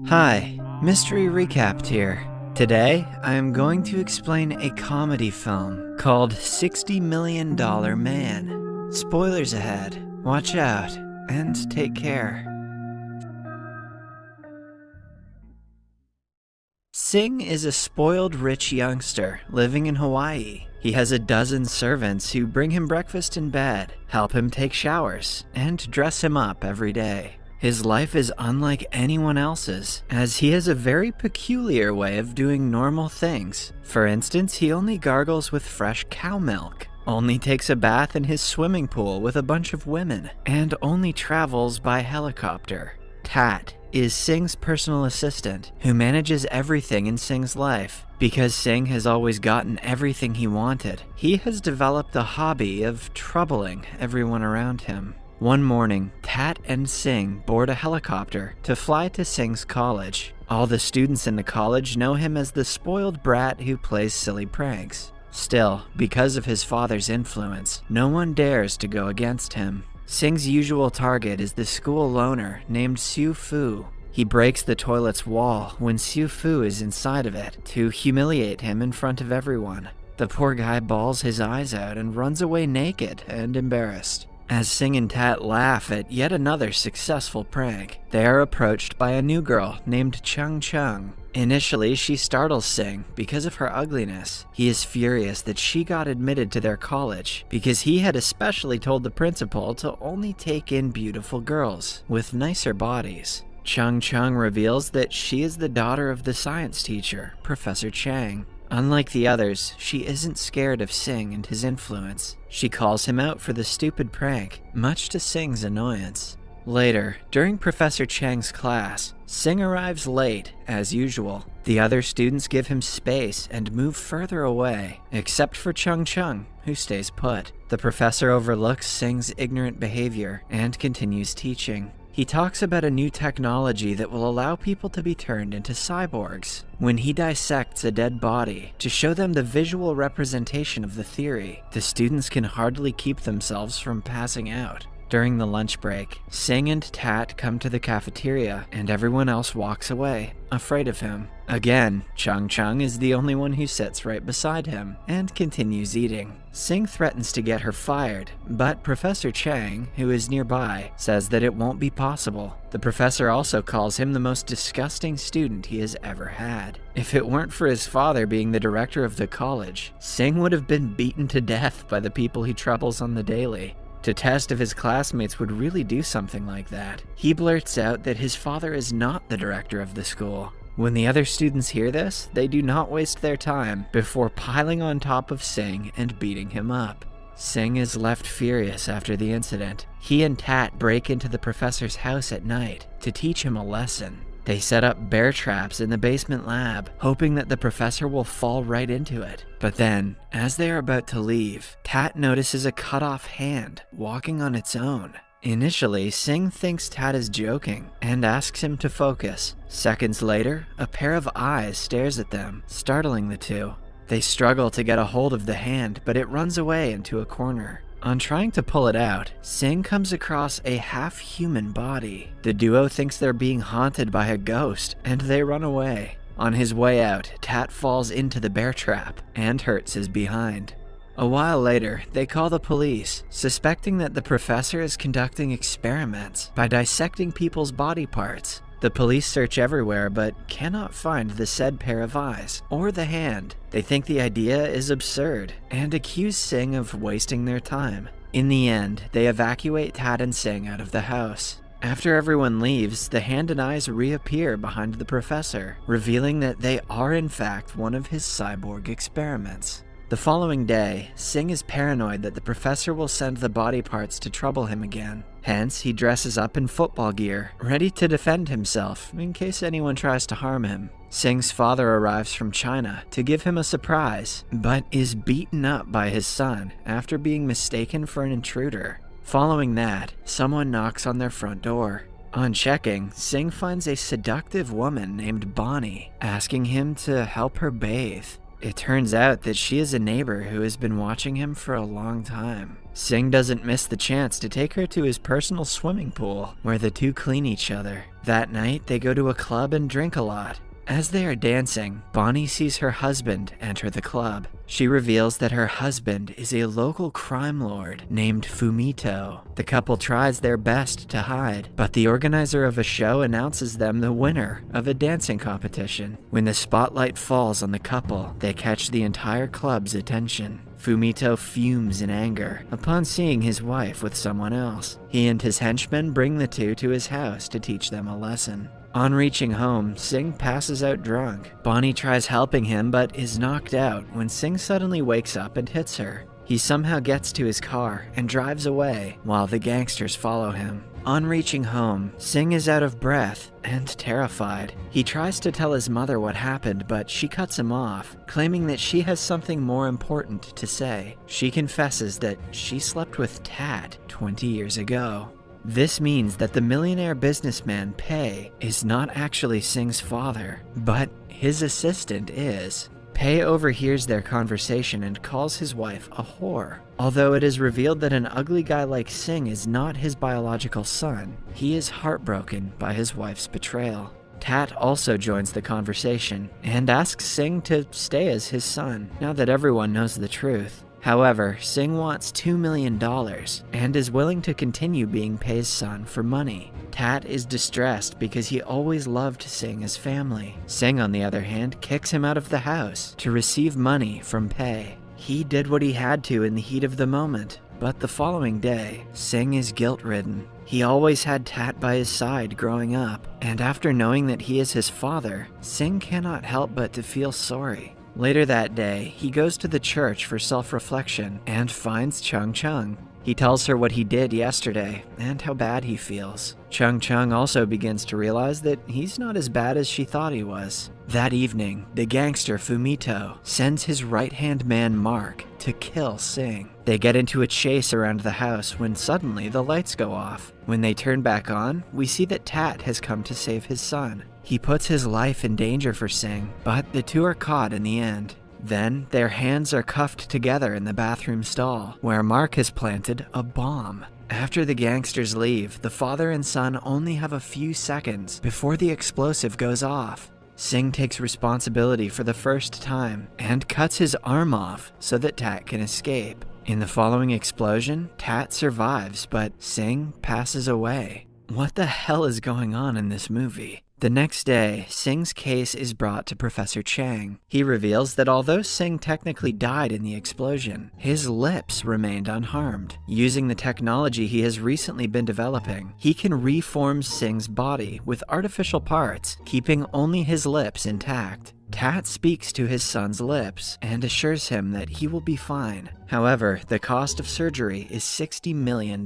Hi, Mystery Recapped here. Today, I am going to explain a comedy film called $60 Million Man. Spoilers ahead. Watch out, and take care. Sing is a spoiled rich youngster living in Hawaii. He has a dozen servants who bring him breakfast in bed, help him take showers, and dress him up every day. His life is unlike anyone else's, as he has a very peculiar way of doing normal things. For instance, he only gargles with fresh cow milk, only takes a bath in his swimming pool with a bunch of women, and only travels by helicopter. Tat is Sing's personal assistant, who manages everything in Sing's life. Because Sing has always gotten everything he wanted, he has developed the hobby of troubling everyone around him. One morning, Tat and Sing board a helicopter to fly to Sing's college. All the students in the college know him as the spoiled brat who plays silly pranks. Still, because of his father's influence, no one dares to go against him. Sing's usual target is the school loner named Siu Fu. He breaks the toilet's wall when Siu Fu is inside of it to humiliate him in front of everyone. The poor guy bawls his eyes out and runs away naked and embarrassed. As Sing and Tat laugh at yet another successful prank, they are approached by a new girl named Chung-Chung. Initially, she startles Sing because of her ugliness. He is furious that she got admitted to their college because he had especially told the principal to only take in beautiful girls with nicer bodies. Chung-Chung reveals that she is the daughter of the science teacher, Professor Chang. Unlike the others, she isn't scared of Sing and his influence. She calls him out for the stupid prank, much to Sing's annoyance. Later, during Professor Chang's class, Sing arrives late, as usual. The other students give him space and move further away, except for Chung-Chung, who stays put. The professor overlooks Sing's ignorant behavior and continues teaching. He talks about a new technology that will allow people to be turned into cyborgs. When he dissects a dead body to show them the visual representation of the theory, the students can hardly keep themselves from passing out. During the lunch break, Sing and Tat come to the cafeteria and everyone else walks away, afraid of him. Again, Chung-Chung is the only one who sits right beside him and continues eating. Sing threatens to get her fired, but Professor Chang, who is nearby, says that it won't be possible. The professor also calls him the most disgusting student he has ever had. If it weren't for his father being the director of the college, Sing would have been beaten to death by the people he troubles on the daily. To test if his classmates would really do something like that, he blurts out that his father is not the director of the school. When the other students hear this, they do not waste their time before piling on top of Sing and beating him up. Sing is left furious after the incident. He and Tat break into the professor's house at night to teach him a lesson. They set up bear traps in the basement lab, hoping that the professor will fall right into it. But then, as they are about to leave, Tat notices a cut-off hand walking on its own. Initially, Sing thinks Tat is joking and asks him to focus. Seconds later, a pair of eyes stares at them, startling the two. They struggle to get a hold of the hand, but it runs away into a corner. On trying to pull it out, Sing comes across a half-human body. The duo thinks they're being haunted by a ghost, and they run away. On his way out, Tat falls into the bear trap and hurts his behind. A while later, they call the police, suspecting that the professor is conducting experiments by dissecting people's body parts. The police search everywhere but cannot find the said pair of eyes or the hand. They think the idea is absurd and accuse Sing of wasting their time. In the end, they evacuate Tat and Sing out of the house. After everyone leaves, the hand and eyes reappear behind the professor, revealing that they are in fact one of his cyborg experiments. The following day, Sing is paranoid that the professor will send the body parts to trouble him again. Hence, he dresses up in football gear, ready to defend himself in case anyone tries to harm him. Sing's father arrives from China to give him a surprise, but is beaten up by his son after being mistaken for an intruder. Following that, someone knocks on their front door. On checking, Sing finds a seductive woman named Bonnie, asking him to help her bathe. It turns out that she is a neighbor who has been watching him for a long time. Sing doesn't miss the chance to take her to his personal swimming pool, where the two clean each other. That night, they go to a club and drink a lot. As they are dancing, Bonnie sees her husband enter the club. She reveals that her husband is a local crime lord named Fumito. The couple tries their best to hide, but the organizer of a show announces them the winner of a dancing competition. When the spotlight falls on the couple, they catch the entire club's attention. Fumito fumes in anger upon seeing his wife with someone else. He and his henchmen bring the two to his house to teach them a lesson. On reaching home, Sing passes out drunk. Bonnie tries helping him but is knocked out when Sing suddenly wakes up and hits her. He somehow gets to his car and drives away while the gangsters follow him. On reaching home, Sing is out of breath and terrified. He tries to tell his mother what happened, but she cuts him off, claiming that she has something more important to say. She confesses that she slept with Tat 20 years ago. This means that the millionaire businessman Pei is not actually Sing's father, but his assistant is. Pei overhears their conversation and calls his wife a whore. Although it is revealed that an ugly guy like Sing is not his biological son, he is heartbroken by his wife's betrayal. Tat also joins the conversation and asks Sing to stay as his son, now that everyone knows the truth. However, Sing wants $2 million and is willing to continue being Pei's son for money. Tat is distressed because he always loved Sing as family. Sing, on the other hand, kicks him out of the house to receive money from Pei. He did what he had to in the heat of the moment, but the following day, Sing is guilt-ridden. He always had Tat by his side growing up, and after knowing that he is his father, Sing cannot help but to feel sorry. Later that day, he goes to the church for self-reflection and finds Chung-Chung. He tells her what he did yesterday and how bad he feels. Chung-Chung also begins to realize that he's not as bad as she thought he was. That evening, the gangster Fumito sends his right-hand man Mark to kill Sing. They get into a chase around the house when suddenly the lights go off. When they turn back on, we see that Tat has come to save his son. He puts his life in danger for Sing, but the two are caught in the end. Then, their hands are cuffed together in the bathroom stall, where Mark has planted a bomb. After the gangsters leave, the father and son only have a few seconds before the explosive goes off. Sing takes responsibility for the first time and cuts his arm off so that Tat can escape. In the following explosion, Tat survives, but Sing passes away. What the hell is going on in this movie? The next day, Sing's case is brought to Professor Chang. He reveals that although Sing technically died in the explosion, his lips remained unharmed. Using the technology he has recently been developing, he can reform Sing's body with artificial parts, keeping only his lips intact. Tat speaks to his son's lips and assures him that he will be fine. However, the cost of surgery is $60 million.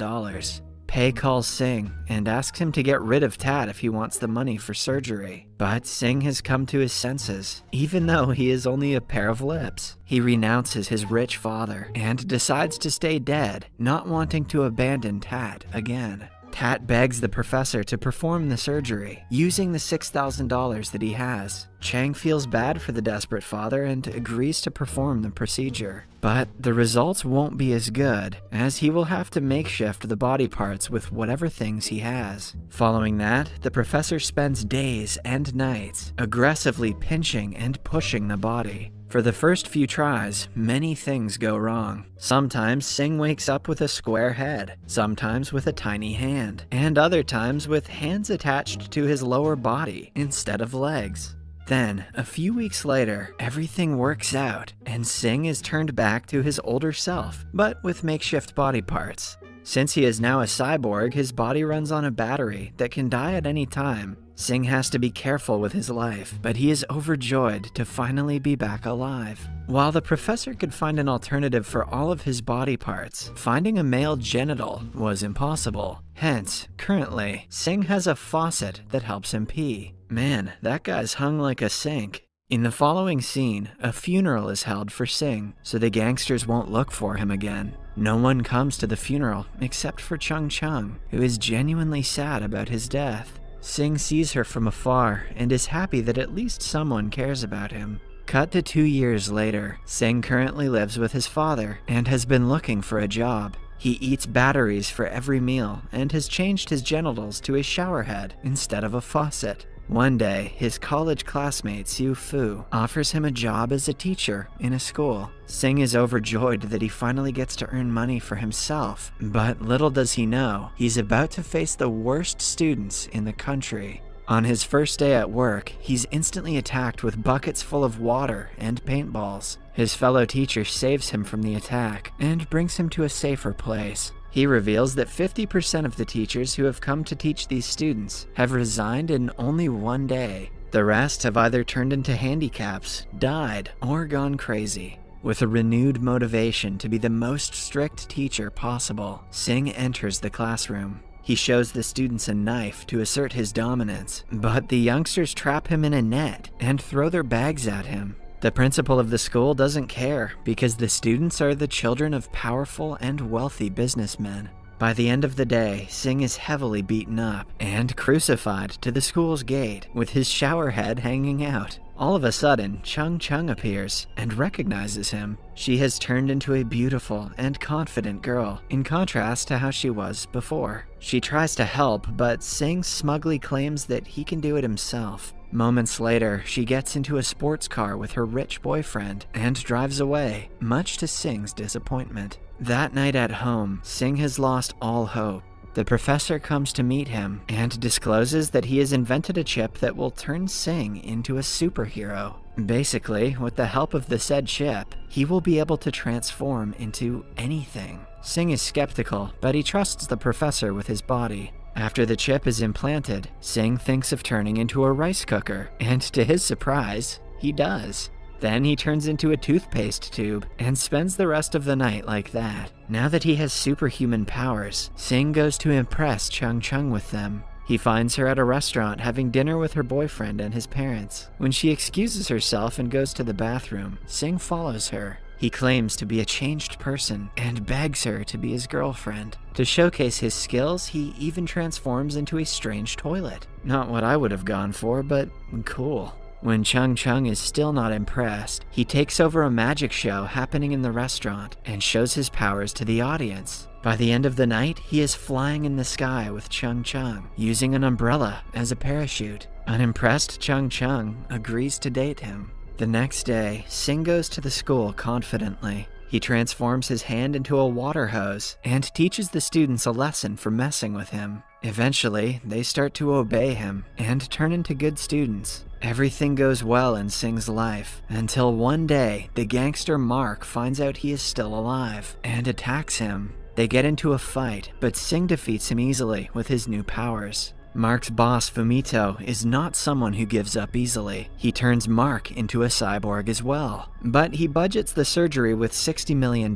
Pei calls Sing and asks him to get rid of Tat if he wants the money for surgery. But Sing has come to his senses, even though he is only a pair of lips. He renounces his rich father and decides to stay dead, not wanting to abandon Tat again. Tat begs the professor to perform the surgery, using the $6,000 that he has. Chang feels bad for the desperate father and agrees to perform the procedure. But the results won't be as good, as he will have to makeshift the body parts with whatever things he has. Following that, the professor spends days and nights aggressively pinching and pushing the body. For the first few tries, many things go wrong. Sometimes Sing wakes up with a square head, sometimes with a tiny hand, and other times with hands attached to his lower body instead of legs. Then, a few weeks later, everything works out, and Sing is turned back to his older self, but with makeshift body parts. Since he is now a cyborg, his body runs on a battery that can die at any time. Sing has to be careful with his life, but he is overjoyed to finally be back alive. While the professor could find an alternative for all of his body parts, finding a male genital was impossible. Hence, currently, Sing has a faucet that helps him pee. Man, that guy's hung like a sink. In the following scene, a funeral is held for Sing, so the gangsters won't look for him again. No one comes to the funeral except for Chung-Chung, who is genuinely sad about his death. Sing sees her from afar and is happy that at least someone cares about him. Cut to 2 years later, Sing currently lives with his father and has been looking for a job. He eats batteries for every meal and has changed his genitals to a shower head instead of a faucet. One day, his college classmate Siu Fu offers him a job as a teacher in a school. Sing is overjoyed that he finally gets to earn money for himself, but little does he know, he's about to face the worst students in the country. On his first day at work, he's instantly attacked with buckets full of water and paintballs. His fellow teacher saves him from the attack and brings him to a safer place. He reveals that 50% of the teachers who have come to teach these students have resigned in only one day. The rest have either turned into handicaps, died, or gone crazy. With a renewed motivation to be the most strict teacher possible, Sing enters the classroom. He shows the students a knife to assert his dominance, but the youngsters trap him in a net and throw their bags at him. The principal of the school doesn't care because the students are the children of powerful and wealthy businessmen. By the end of the day, Sing is heavily beaten up and crucified to the school's gate with his shower head hanging out. All of a sudden, Chung-Chung appears and recognizes him. She has turned into a beautiful and confident girl, in contrast to how she was before. She tries to help, but Sing smugly claims that he can do it himself. Moments later, she gets into a sports car with her rich boyfriend and drives away, much to Sing's disappointment. That night at home, Sing has lost all hope. The professor comes to meet him and discloses that he has invented a chip that will turn Sing into a superhero. Basically, with the help of the said chip, he will be able to transform into anything. Sing is skeptical, but he trusts the professor with his body. After the chip is implanted, Sing thinks of turning into a rice cooker, and to his surprise, he does. Then he turns into a toothpaste tube and spends the rest of the night like that. Now that he has superhuman powers, Sing goes to impress Chung-Chung with them. He finds her at a restaurant having dinner with her boyfriend and his parents. When she excuses herself and goes to the bathroom, Sing follows her. He claims to be a changed person and begs her to be his girlfriend. To showcase his skills, he even transforms into a strange toilet. Not what I would have gone for, but cool. When Chung-Chung is still not impressed, he takes over a magic show happening in the restaurant and shows his powers to the audience. By the end of the night, he is flying in the sky with Chung-Chung, using an umbrella as a parachute. Unimpressed, Chung-Chung agrees to date him. The next day, Sing goes to the school confidently. He transforms his hand into a water hose and teaches the students a lesson for messing with him. Eventually, they start to obey him and turn into good students. Everything goes well in Sing's life until one day, the gangster Mark finds out he is still alive and attacks him. They get into a fight, but Sing defeats him easily with his new powers. Mark's boss, Fumito, is not someone who gives up easily. He turns Mark into a cyborg as well. But he budgets the surgery with $60 million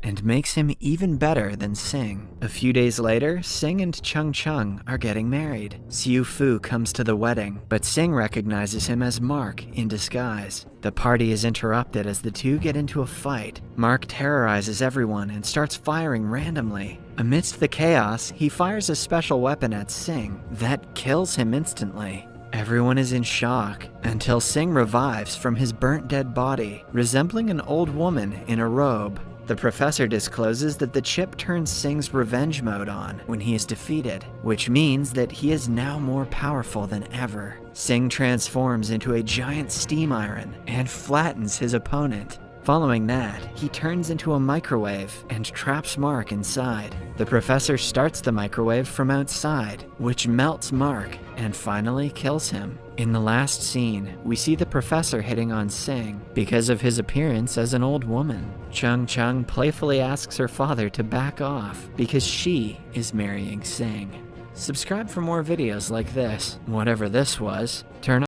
and makes him even better than Sing. A few days later, Sing and Chung-Chung are getting married. Siu Fu comes to the wedding, but Sing recognizes him as Mark in disguise. The party is interrupted as the two get into a fight. Mark terrorizes everyone and starts firing randomly. Amidst the chaos, he fires a special weapon at Sing that kills him instantly. Everyone is in shock until Sing revives from his burnt dead body, resembling an old woman in a robe. The professor discloses that the chip turns Sing's revenge mode on when he is defeated, which means that he is now more powerful than ever. Sing transforms into a giant steam iron and flattens his opponent. Following that, he turns into a microwave and traps Mark inside. The professor starts the microwave from outside, which melts Mark and finally kills him. In the last scene, we see the professor hitting on Sing because of his appearance as an old woman. Chung-Chung playfully asks her father to back off because she is marrying Sing. Subscribe for more videos like this. Whatever this was, turn